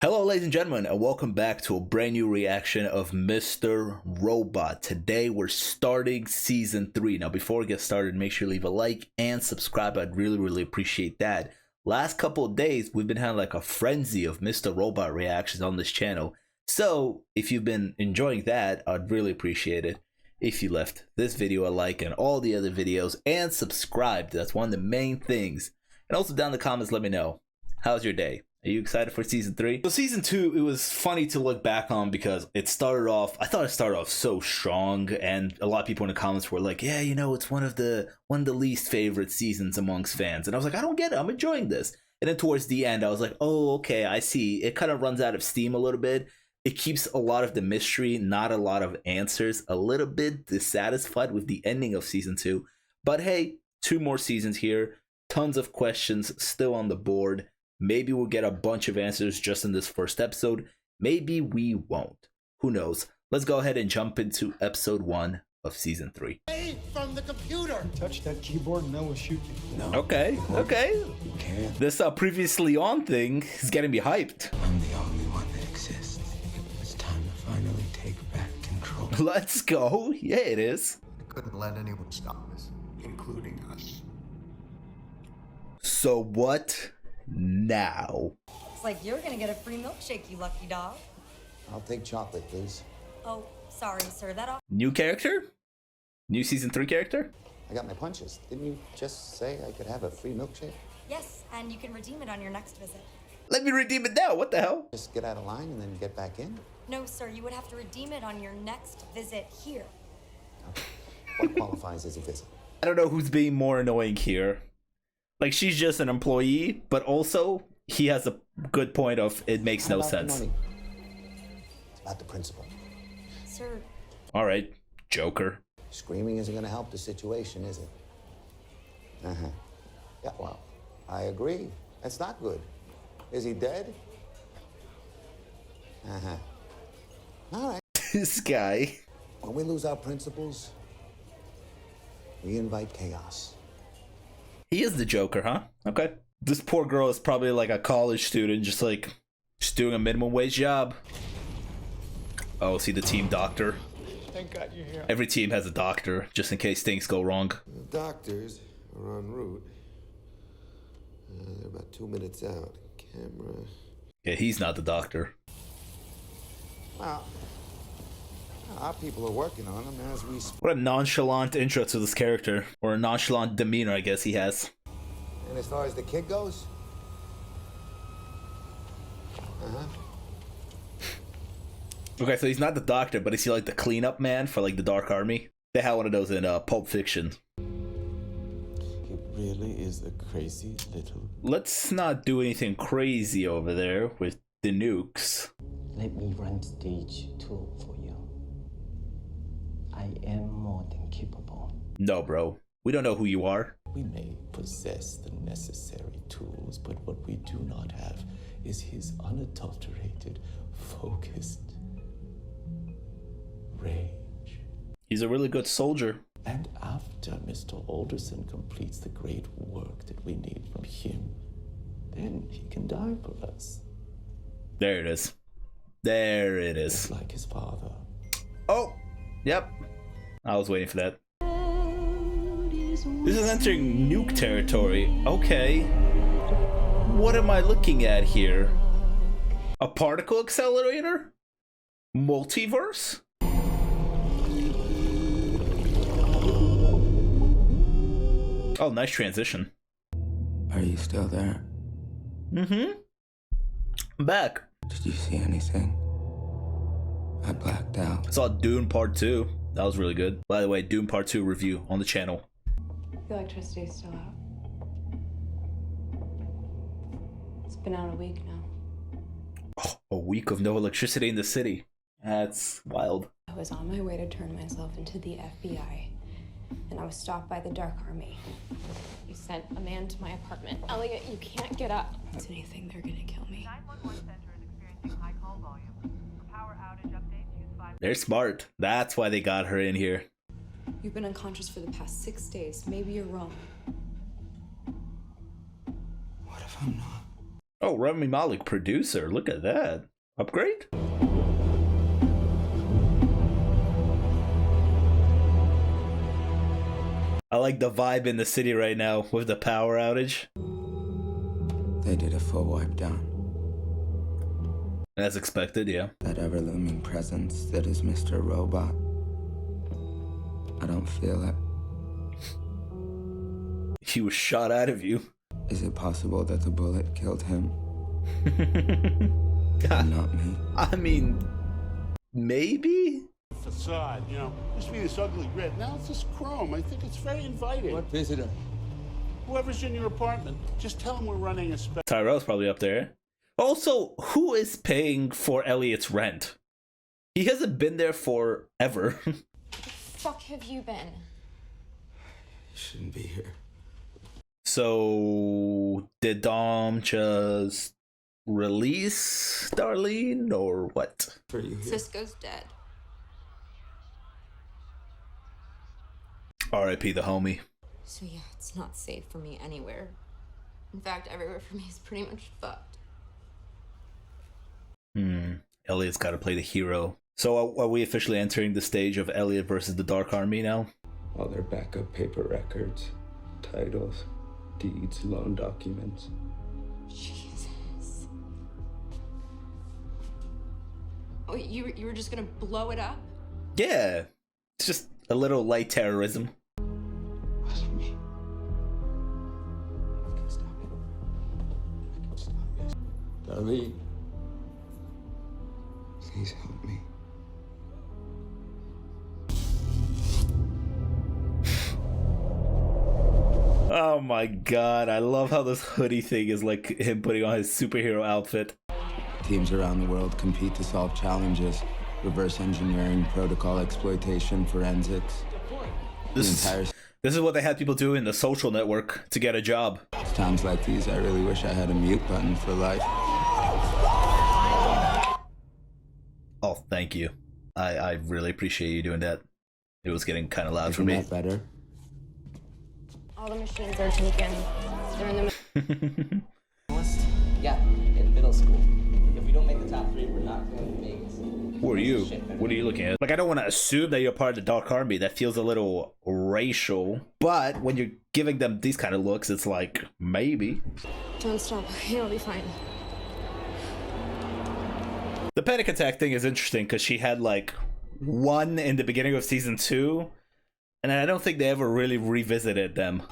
Hello ladies and gentlemen, and welcome back to a brand new reaction of Mr. Robot. Today we're starting season 3. Now before we get started, make sure you leave a like and subscribe. I'd really appreciate that. Last couple of days we've been having like a frenzy of Mr. Robot reactions on this channel. So if you've been enjoying that, I'd really appreciate it if you left this video a like and all the other videos and subscribed. That's one of the main things. And also down in the comments, let me know, how's your day? Are you excited for season 3? So season 2, it was funny to look back on because it started off, I thought it started off so strong, and a lot of people in the comments were like, yeah, you know, it's one of the least favorite seasons amongst fans. And I was like, I don't get it, I'm enjoying this. And then towards the end, I was like, oh, okay, I see. It kind of runs out of steam a little bit. It keeps a lot of the mystery, not a lot of answers, a little bit dissatisfied with the ending of season 2. But hey, 2 more seasons here, tons of questions still on the board. Maybe we'll get a bunch of answers just in this first episode. Maybe we won't. Who knows? Let's go ahead and jump into episode 1 of season 3. Hey, from the computer. Touch that keyboard and I will shoot you. No. Okay. You can't. This previously on thing is getting me hyped. I'm the only one that exists. It's time to finally take back control. Let's go. Yeah, it is. I couldn't let anyone stop us, including us. So what now? It's like you're gonna get a free milkshake, you lucky dog. I'll take chocolate, please. Oh, sorry, sir. That off. New character? New season 3 character? I got my punches. Didn't you just say I could have a free milkshake? Yes, and you can redeem it on your next visit. Let me redeem it now. What the hell? Just get out of line and then get back in? No, sir. You would have to redeem it on your next visit here. What qualifies as a visit? I don't know who's being more annoying here. Like, she's just an employee, but also he has a good point of it makes no sense. The money? It's about the principle. Sir, All right, Joker. Screaming isn't going to help the situation, is it? Yeah, well, I agree. That's not good. Is he dead? All right. This guy. When we lose our principles, we invite chaos. He is the Joker, huh? Okay. This poor girl is probably like a college student, just doing a minimum wage job. Oh, see the team doctor. Thank God you're here. Every team has a doctor, just in case things go wrong. The doctors are en route. They're about 2 minutes out. Camera. Yeah, he's not the doctor. Well, our people are working on them as we speak. What a nonchalant intro to this character. Or a nonchalant demeanor, I guess he has. And as far as the kid goes? Okay, so he's not the doctor, but is he like the cleanup man for like the Dark Army? They had one of those in Pulp Fiction. He really is a crazy little... Let's not do anything crazy over there with the nukes. Let me run stage 2 for you. I am more than capable. No, bro. We don't know who you are. We may possess the necessary tools, but what we do not have is his unadulterated, focused rage. He's a really good soldier. And after Mr. Alderson completes the great work that we need from him, then he can die for us. There it is. There it is. Just like his father. Oh, yep. I was waiting for that. This is entering nuke territory. Okay. What am I looking at here? A particle accelerator? Multiverse? Oh, nice transition. Are you still there? Mm-hmm. I'm back. Did you see anything? I blacked out. I saw Dune Part 2. That was really good. By the way, Dune Part 2 review on the channel. The electricity's still out. It's been out a week now. Oh, a week of no electricity in the city. That's wild. I was on my way to turn myself into the FBI, and I was stopped by the Dark Army. You sent a man to my apartment. Elliot, you can't get up. If it's anything, they're gonna kill me. 911 center is experiencing high call volume. For power outage updates, use 5. They're smart. That's why they got her in here. You've been unconscious for the past 6 days. Maybe you're wrong. What if I'm not? Oh, Rami Malek, producer. Look at that. Upgrade? I like the vibe in the city right now with the power outage. They did a full wipe down. As expected, yeah. That ever-looming presence that is Mr. Robot. I don't feel it. He was shot out of you. Is it possible that the bullet killed him? Not me. I mean, maybe? Facade, you know, used to be this ugly red. Now it's this chrome. I think it's very inviting. What visitor? Whoever's in your apartment, just tell them we're running a special. Tyrell's probably up there. Also, who is paying for Elliot's rent? He hasn't been there forever. Where the fuck have you been? Shouldn't be here. So, did Dom just release Darlene or what? For you here. Cisco's dead. R.I.P. the homie. So yeah, it's not safe for me anywhere. In fact, everywhere for me is pretty much fucked. Elliot's got to play the hero. So are we officially entering the stage of Elliot versus the Dark Army now? All their backup paper records, titles, deeds, loan documents. Jesus. Oh, you were just gonna blow it up? Yeah. It's just a little light terrorism. Wasn't me. I can stop it. I can stop this. Darlene. Please help me. Oh my god, I love how this hoodie thing is like him putting on his superhero outfit. Teams around the world compete to solve challenges. Reverse engineering, protocol exploitation, forensics. This is what they had people do in the Social Network to get a job. It's times like these I really wish I had a mute button for life. Oh, thank you. I really appreciate you doing that. It was getting kind of loud for me. Isn't that better? All the machines are taken. They're in the Yeah, in middle school. If we don't make the top 3, we're not going to make it. Who are you? What are you looking at? Like, I don't want to assume that you're part of the Dark Army. That feels a little racial. But when you're giving them these kind of looks, it's like, maybe. Don't stop. Okay, I'll be fine. The panic attack thing is interesting because she had like one in the beginning of season 2. And I don't think they ever really revisited them.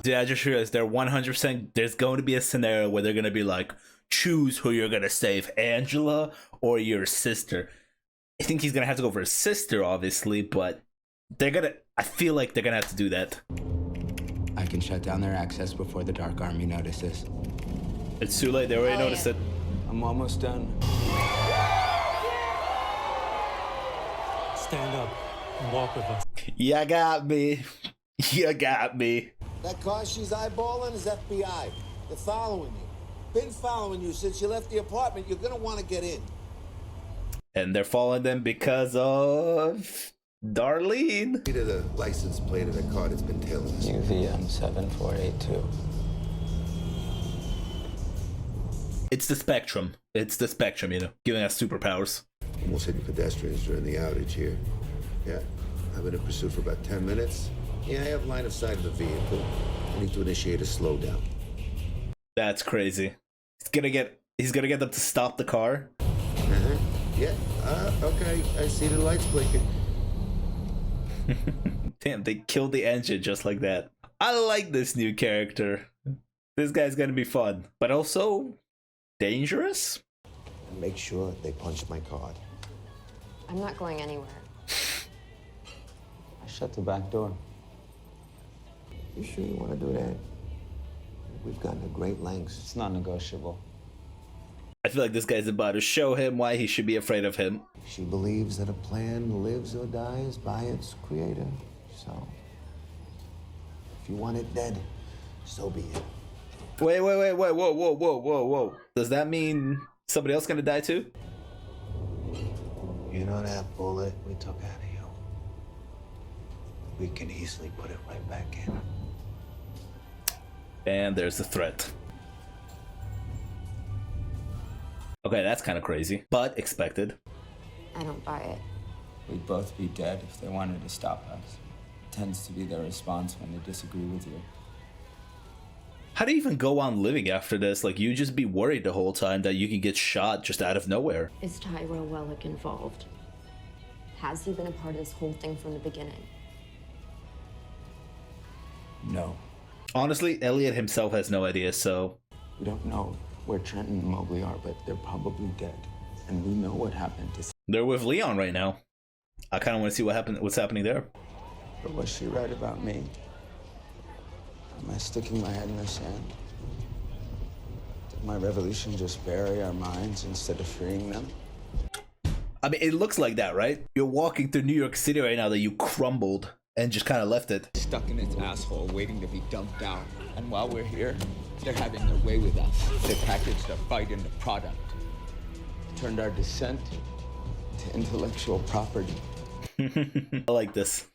Yeah, I just realized they're 100%. There's going to be a scenario where they're going to be like, choose who you're going to save, Angela or your sister. I think he's going to have to go for his sister, obviously, but they're going to. I feel like they're going to have to do that. I can shut down their access before the Dark Army notices. It's too late. They already noticed it. I'm almost done. Stand up and walk with us. You got me. You got me. That car she's eyeballing is FBI. They're following you. Been following you since you left the apartment. You're gonna want to get in. And they're following them because of Darlene. To the license plate of the car that's been tailing us. UVM 7482. It's the Spectrum. It's the Spectrum, you know, giving us superpowers. Almost hitting pedestrians during the outage here. Yeah, I've been in pursuit for about 10 minutes. Yeah, I have line of sight of the vehicle. I need to initiate a slowdown. That's crazy. He's gonna get them to stop the car. Yeah, okay, I see the lights blinking. Damn, they killed the engine just like that. I like this new character. This guy's gonna be fun, but also dangerous. Make sure they punch my card. I'm not going anywhere. I shut the back door. You sure you want to do that? We've gone to great lengths. It's not negotiable. I feel like this guy's about to show him why he should be afraid of him. She believes that a plan lives or dies by its creator. So, if you want it dead, so be it. Wait, whoa. Does that mean somebody else gonna die too? You know that bullet we took out of you? We can easily put it right back in. And there's the threat. Okay, that's kind of crazy, but expected. I don't buy it. We'd both be dead if they wanted to stop us. It tends to be their response when they disagree with you. How do you even go on living after this? Like, you just be worried the whole time that you can get shot just out of nowhere. Is Tyrell Wellick involved? Has he been a part of this whole thing from the beginning? No. Honestly, Elliot himself has no idea, so... We don't know where Trenton and Mowgli are, but they're probably dead. And we know what happened to... They're with Leon right now. I kind of want to see what's happening there. But was she right about me? Am I sticking my head in the sand? Did my revolution just bury our minds instead of freeing them? I mean, it looks like that, right? You're walking through New York City right now that you crumbled and just kind of left it. Stuck in its asshole waiting to be dumped out. And while we're here, they're having their way with us. They packaged a fight into product. Turned our dissent to intellectual property. I like this.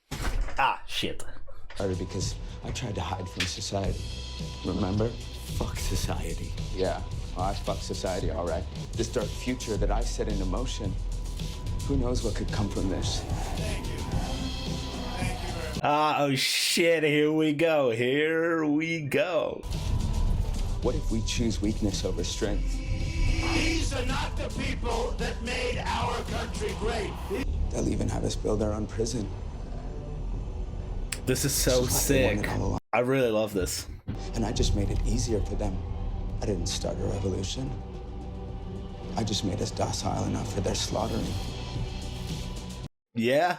Ah, shit. Started because I tried to hide from society. Remember? Fuck society. Yeah, well, I fucked society, all right. This dark future that I set into motion, who knows what could come from this? Ah, oh shit, here we go. Here we go. What if we choose weakness over strength? These are not the people that made our country great. They'll even have us build our own prison. This is so sick. I really love this. And I just made it easier for them. I didn't start a revolution. I just made us docile enough for their slaughtering. Yeah.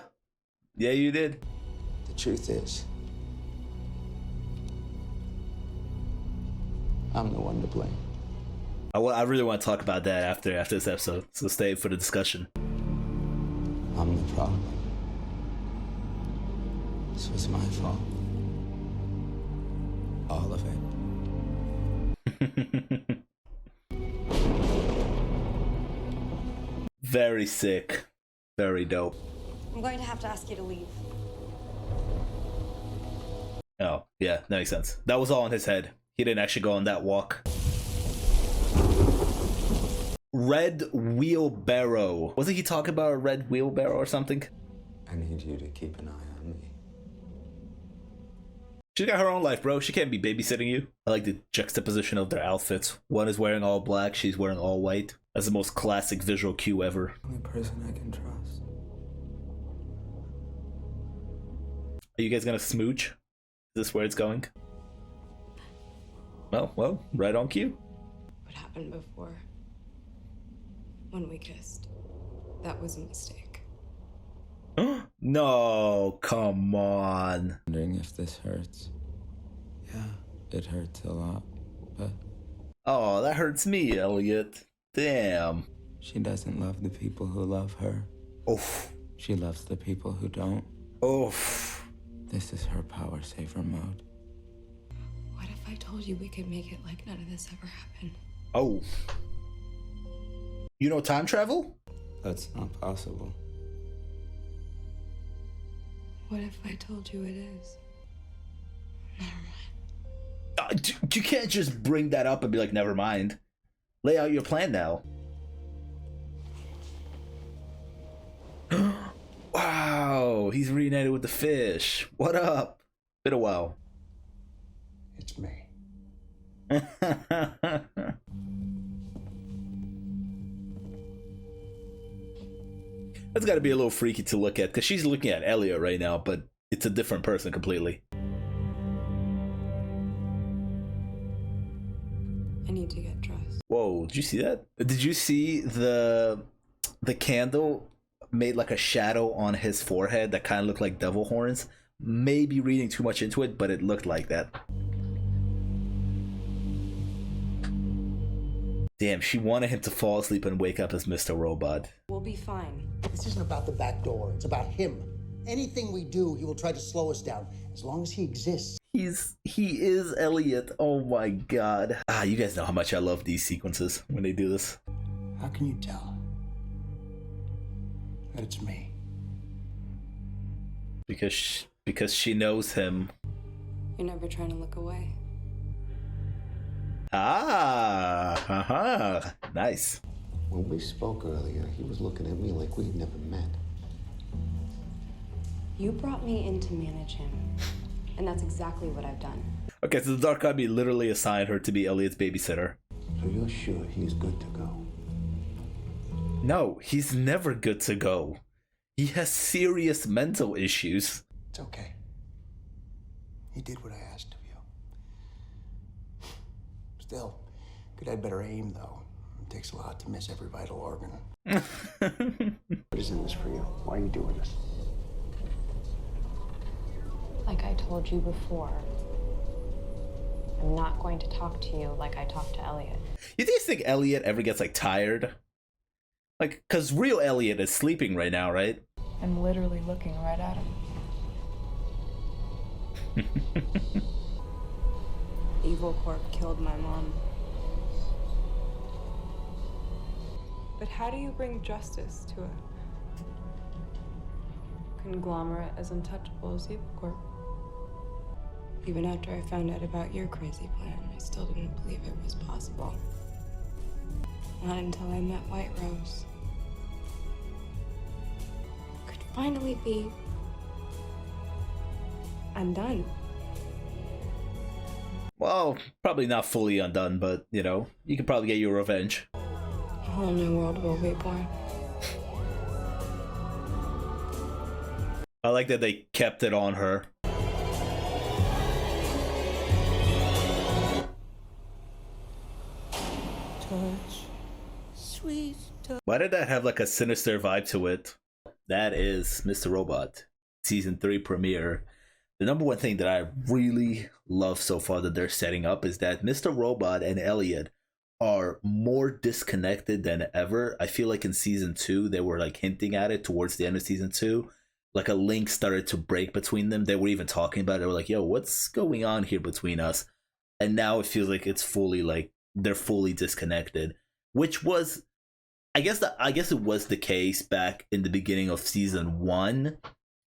Yeah, you did. The truth is, I'm the one to blame. I really want to talk about that after this episode, so stay for the discussion. I'm the problem. This was my fault. All of it. Very sick. Very dope. I'm going to have to ask you to leave. Oh, yeah, that makes sense. That was all in his head. He didn't actually go on that walk. Red wheelbarrow. Wasn't he talking about a red wheelbarrow or something? I need you to keep an eye on me. She's got her own life, bro. She can't be babysitting you. I like the juxtaposition of their outfits. One is wearing all black, she's wearing all white. That's the most classic visual cue ever. Only person I can trust. Are you guys gonna smooch? Is this where it's going? Well, right on cue. What happened before? When we kissed. That was a mistake. No, come on. Wondering if this hurts. Yeah, it hurts a lot, but... Oh, that hurts me, Elliot. Damn. She doesn't love the people who love her. Oof. She loves the people who don't. Oof. This is her power saver mode. What if I told you we could make it like none of this ever happened? Oh. You know time travel? That's not possible. What if I told you it is? Never mind. You can't just bring that up and be like, never mind. Lay out your plan now. Wow, he's reunited with the fish. What up? Been a while. It's me. That's got to be a little freaky to look at, because she's looking at Elliot right now, but it's a different person completely. I need to get dressed. Whoa, did you see that? Did you see the candle made like a shadow on his forehead that kind of looked like devil horns? Maybe reading too much into it, but it looked like that. Damn, she wanted him to fall asleep and wake up as Mr. Robot. We'll be fine. This isn't about the back door. It's about him. Anything we do, he will try to slow us down. As long as he exists. He is Elliot. Oh my god. Ah, you guys know how much I love these sequences when they do this. How can you tell that it's me? Because she knows him. You're never trying to look away. Nice. When we spoke earlier, he was looking at me like we'd never met. You brought me in to manage him, and that's exactly what I've done. Okay, so the Dark Army literally assigned her to be Elliot's babysitter. So you're sure he's good to go? No, he's never good to go. He has serious mental issues. It's okay. He did what I asked of you. Still, could have had better aim, though. It takes a lot to miss every vital organ. What is in this for you? Why are you doing this? Like I told you before, I'm not going to talk to you like I talked to Elliot. You guys think Elliot ever gets like tired? Like, cause real Elliot is sleeping right now, right? I'm literally looking right at him. Evil Corp killed my mom. But how do you bring justice to a conglomerate as untouchable as Evil Corp? Even after I found out about your crazy plan, I still didn't believe it was possible. Not until I met White Rose. Could finally be undone. Well, probably not fully undone, but you know, you could probably get your revenge. A whole new world will be born. I like that they kept it on her. Touch, sweet touch. Why did that have like a sinister vibe to it? That is Mr. Robot, season 3 premiere. The number one thing that I really love so far that they're setting up is that Mr. Robot and Elliot are more disconnected than ever. I feel like in season 2, they were like hinting at it towards the end of season 2. Like a link started to break between them. They were even talking about it. They were like, yo, what's going on here between us? And now it feels like it's fully like they're fully disconnected, which was, I guess it was the case back in the beginning of season 1.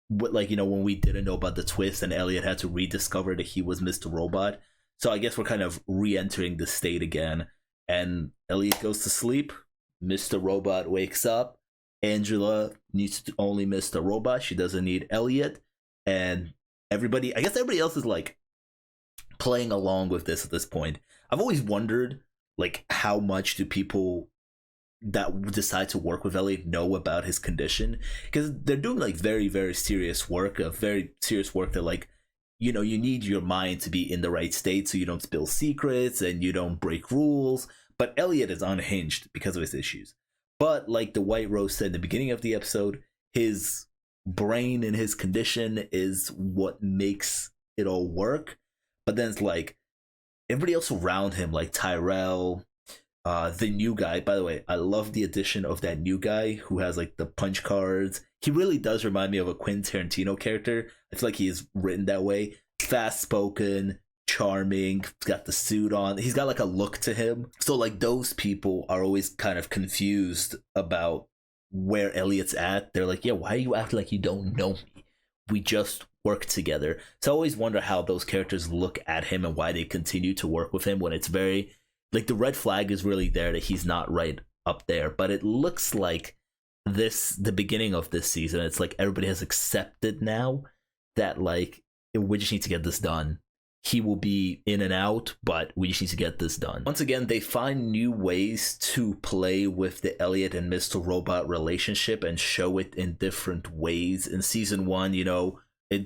But like, you know, when we didn't know about the twist and Elliot had to rediscover that he was Mr. Robot. So I guess we're kind of re-entering the state again. And Elliot goes to sleep. Mr. Robot wakes up. Angela needs to only Mr. Robot. She doesn't need Elliot. And everybody, I guess everybody else is like playing along with this at this point. I've always wondered, like, how much do people that decide to work with Elliot know about his condition? Because they're doing like very, very serious work, that, like, you know, you need your mind to be in the right state so you don't spill secrets and you don't break rules. But Elliot is unhinged because of his issues. But like the White Rose said in the beginning of the episode, his brain and his condition is what makes it all work. But then it's like everybody else around him, like Tyrell, the new guy. By the way, I love the addition of that new guy who has like the punch cards. He really does remind me of a Quentin Tarantino character. I feel like he is written that way. Fast spoken, charming, got the suit on. He's got like a look to him. So like those people are always kind of confused about where Elliot's at. They're like, yeah, why are you acting like you don't know me? We just work together. So I always wonder how those characters look at him and why they continue to work with him when it's very, like, the red flag is really there that he's not right up there. But it looks like the beginning of this season, it's like everybody has accepted now that, like, we just need to get this done. He will be in and out, but we just need to get this done. Once again, they find new ways to play with the Elliot and Mr. Robot relationship and show it in different ways. In season 1, you know,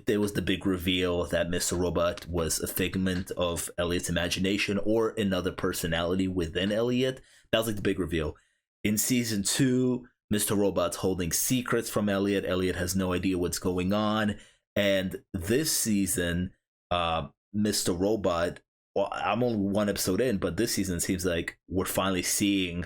there was the big reveal that Mr. Robot was a figment of Elliot's imagination or another personality within Elliot. That was like the big reveal. In season 2, Mr. Robot's holding secrets from Elliot. Elliot has no idea what's going on. And this season, Mr. Robot, well, I'm only one episode in, but this season seems like we're finally seeing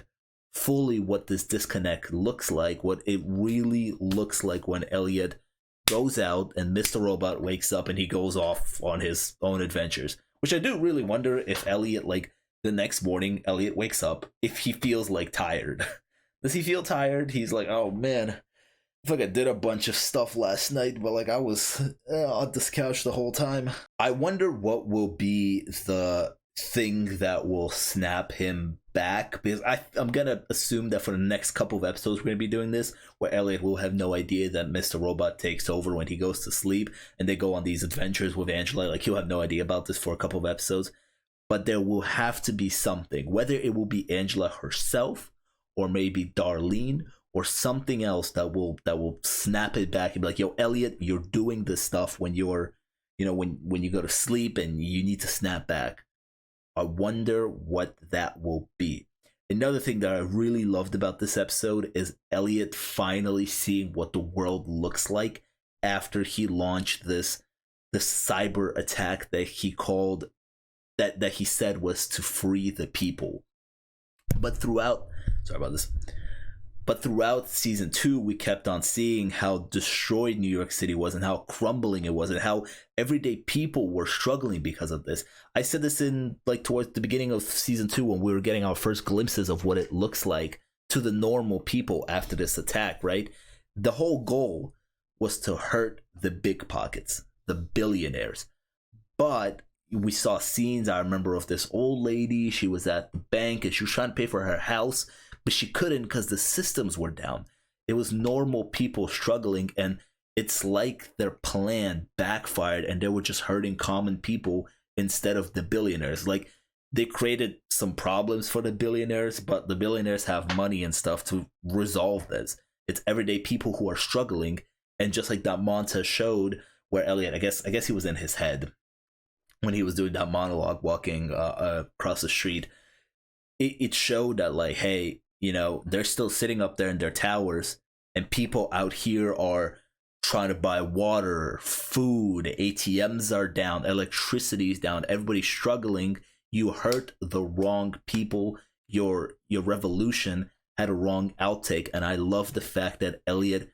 fully what this disconnect looks like, what it really looks like when Elliot goes out and Mr. Robot wakes up and he goes off on his own adventures. Which I do really wonder if Elliot, like, the next morning, Elliot wakes up, if he feels like tired. Does he feel tired? He's like, oh man, I feel like I did a bunch of stuff last night, but like I was on this couch the whole time. I wonder what will be the thing that will snap him back, because I'm gonna assume that for the next couple of episodes we're gonna be doing this, where Elliot will have no idea that Mr. Robot takes over when he goes to sleep, and they go on these adventures with Angela. Like, he'll have no idea about this for a couple of episodes, but there will have to be something, whether it will be Angela herself or maybe Darlene or something else that will snap it back and be like, yo, Elliot, you're doing this stuff when you're, you know, when you go to sleep, and you need to snap back. I wonder what that will be. Another thing that I really loved about this episode is Elliot finally seeing what the world looks like after he launched this cyber attack that he called, that he said was to free the people. But throughout season 2, we kept on seeing how destroyed New York City was, and how crumbling it was, and how everyday people were struggling because of this. I said this in, like, towards the beginning of season 2, when we were getting our first glimpses of what it looks like to the normal people after this attack, right? The whole goal was to hurt the big pockets, the billionaires. But we saw scenes, I remember, of this old lady. She was at the bank and she was trying to pay for her house, but she couldn't because the systems were down. It was normal people struggling, and it's like their plan backfired and they were just hurting common people instead of the billionaires. Like, they created some problems for the billionaires, but the billionaires have money and stuff to resolve this. It's everyday people who are struggling. And just like that montage showed, where Elliot, I guess he was in his head when he was doing that monologue walking across the street, it showed that, like, hey, you know, they're still sitting up there in their towers, and people out here are trying to buy water, food, ATMs are down, electricity's down, everybody's struggling. You hurt the wrong people. Your revolution had a wrong outtake, and I love the fact that Elliot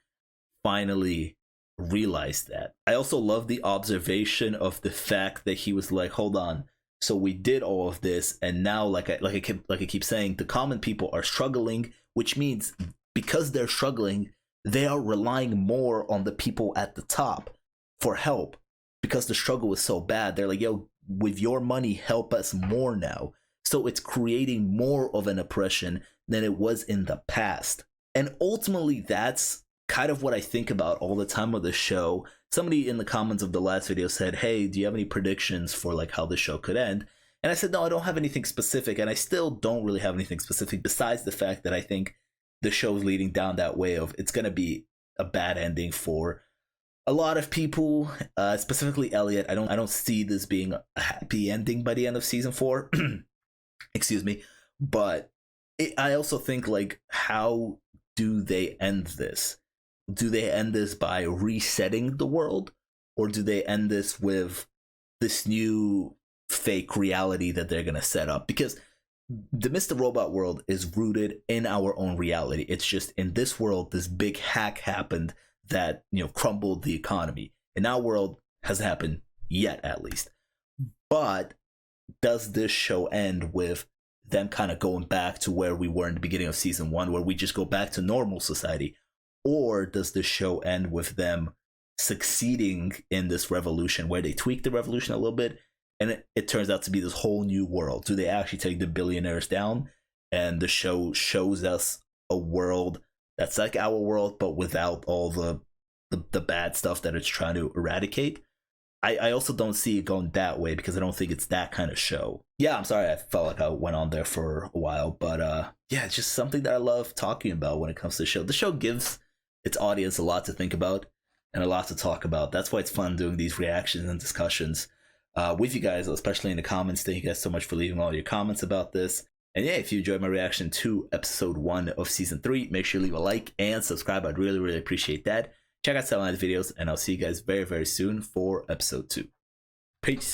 finally realized that. I also love the observation of the fact that he was like, hold on, so we did all of this, and now, like I keep saying, the common people are struggling, which means because they're struggling, they are relying more on the people at the top for help, because the struggle was so bad. They're like, yo, with your money, help us more now. So it's creating more of an oppression than it was in the past. And ultimately, that's kind of what I think about all the time with the show. Somebody in the comments of the last video said, hey, do you have any predictions for, like, how the show could end? And I said, no, I don't have anything specific, and I still don't really have anything specific, besides the fact that I think the show is leading down that way of it's going to be a bad ending for a lot of people, specifically Elliot. I don't see this being a happy ending by the end of season 4. Excuse me. But I also think, like, how do they end this? Do they end this by resetting the world, or do they end this with this new fake reality that they're going to set up? Because the Mr. Robot world is rooted in our own reality. It's just in this world, this big hack happened that, you know, crumbled the economy. In our world, hasn't happened yet, at least. But does this show end with them kind of going back to where we were in the beginning of season 1, where we just go back to normal society? Or does the show end with them succeeding in this revolution, where they tweak the revolution a little bit, and it turns out to be this whole new world? Do they actually take the billionaires down, and the show shows us a world that's like our world, but without all the bad stuff that it's trying to eradicate? I also don't see it going that way, because I don't think it's that kind of show. Yeah, I'm sorry, I felt like I went on there for a while, but yeah, it's just something that I love talking about when it comes to the show. The show gives its audience a lot to think about and a lot to talk about. That's why it's fun doing these reactions and discussions with you guys, especially in the comments. Thank you guys so much for leaving all your comments about this. And yeah, if you enjoyed my reaction to episode 1 of season 3, make sure you leave a like and subscribe. I'd really, really appreciate that. Check out some of my videos, and I'll see you guys very, very soon for episode 2. Peace.